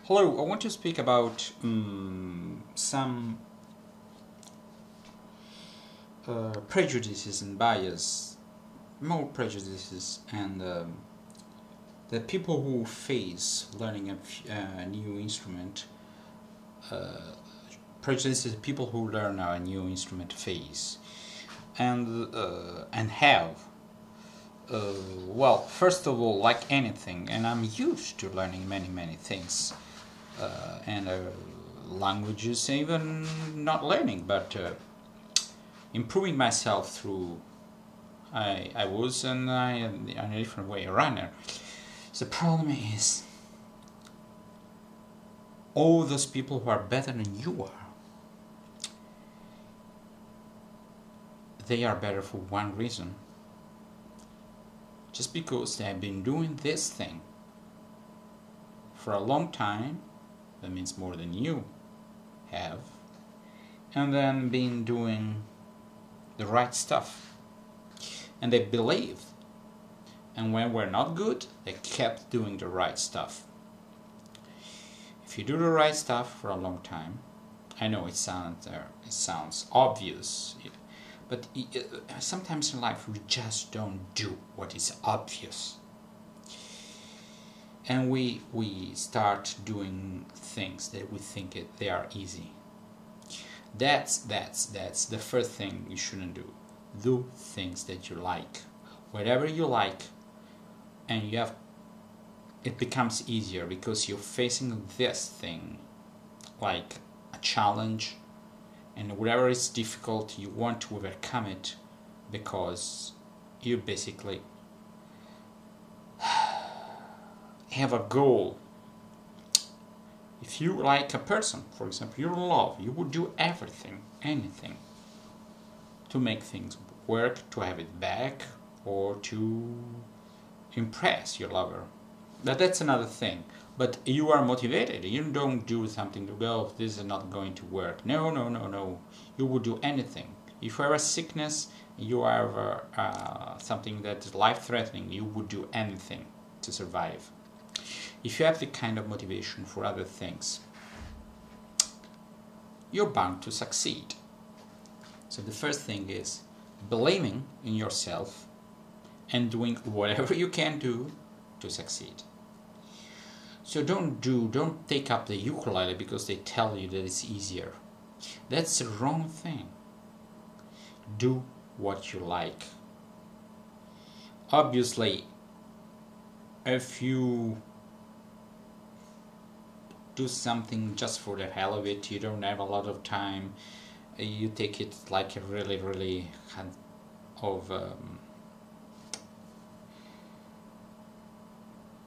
Hello, I want to speak about some prejudices and bias, more prejudices, and the people who face learning a new instrument, uh, prejudices people who learn a new instrument face, and have. Well, first of all, like anything, and I'm used to learning many things, and languages, even not learning, but improving myself through. I was, and I am in a different way a runner. The problem is all those people who are better than you are. They are better for one reason. Just because they have been doing this thing for a long time, that means more than you have, and then been doing the right stuff. And they believe. And when we're not good, they kept doing the right stuff. If you do the right stuff for a long time, I know it sounds obvious, but sometimes in life we just don't do what is obvious. And we start doing things that we think they are easy. That's the first thing you shouldn't do. Do things that you like. Whatever you like, and it becomes easier because you're facing this thing like a challenge, and whatever is difficult, you want to overcome it because you basically have a goal. If you like a person, for example, you're in love, you would do everything, anything, to make things work, to have it back, or to impress your lover. That's another thing. But you are motivated. You don't do something to go, this is not going to work. No. You would do anything. If you have a sickness, you have something that is life-threatening, you would do anything to survive. If you have the kind of motivation for other things, you're bound to succeed. So the first thing is believing in yourself and doing whatever you can do to succeed. So don't take up the ukulele because they tell you that it's easier. That's the wrong thing. Do what you like. Obviously, if you do something just for the hell of it, you don't have a lot of time, you take it like a really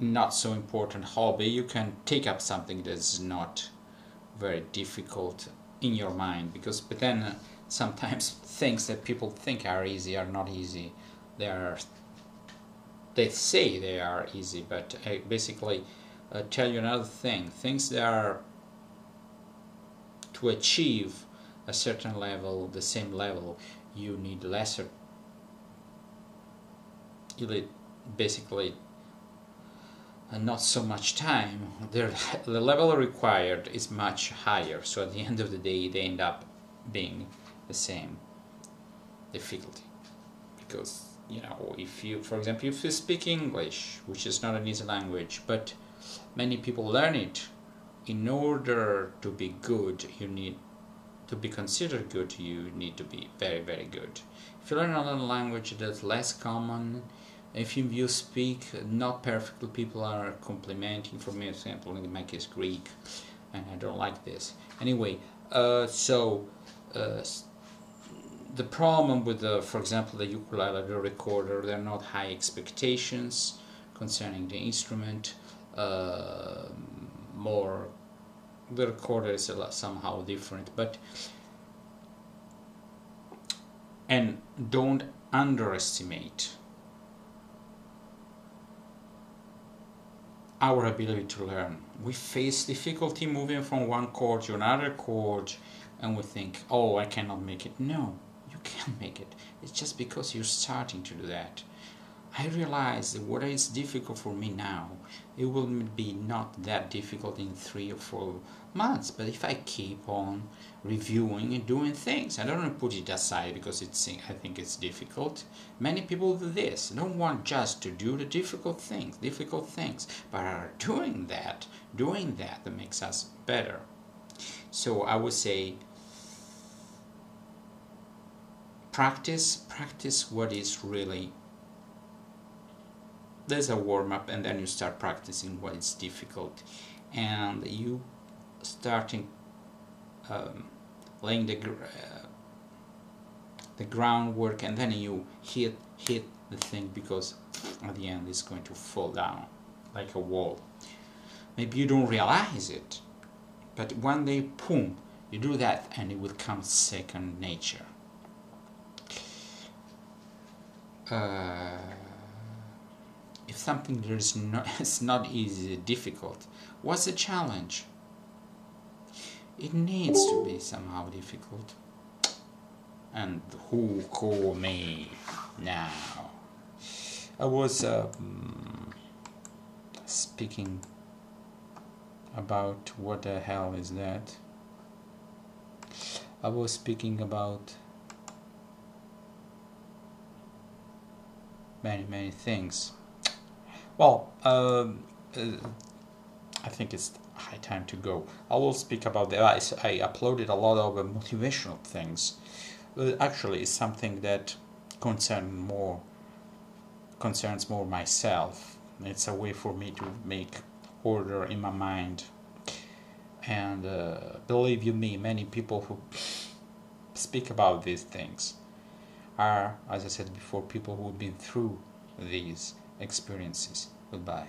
not so important hobby, you can take up something that's not very difficult in your mind, but then sometimes things that people think are easy are not easy. They say they are easy, but I basically tell you another thing. Things that are to achieve a certain level, the same level, you need lesser. You need basically not so much time. The level required is much higher, so at the end of the day they end up being the same difficulty. Because, if you, for example, if you speak English, which is not an easy language, but many people learn it, in order to be good, you need to be considered good, you need to be very good. If you learn another language that's less common, if you speak not perfectly, people are complimenting. For me, example, in my case, Greek, and I don't like this. Anyway, the problem with for example, the ukulele, the recorder, there are not high expectations concerning the instrument. The recorder is somehow different, and don't underestimate our ability to learn. We face difficulty moving from one chord to another chord, and we think, oh, I cannot make it. No, you can make it. It's just because you're starting to do that. I realize that what is difficult for me now, it will be not that difficult in 3 or 4 months. But if I keep on reviewing and doing things, I don't want to put it aside because I think it's difficult. Many people do this. They don't want just to do the difficult things, but are doing that makes us better. So I would say, practice what is really. There's a warm-up, and then you start practicing what is difficult, and you starting laying the groundwork, and then you hit the thing, because at the end it's going to fall down like a wall. Maybe you don't realize it, but one day, boom, you do that, and it will come second nature. If something it's not easy, difficult, what's the challenge? It needs to be somehow difficult. And who call me now? I was speaking about, what the hell is that? I was speaking about many things. Well, I think it's high time to go. I will speak about the. I uploaded a lot of motivational things. Actually, it's something that concerns more myself. It's a way for me to make order in my mind. And believe you me, many people who speak about these things are, as I said before, people who have been through these experiences. Goodbye.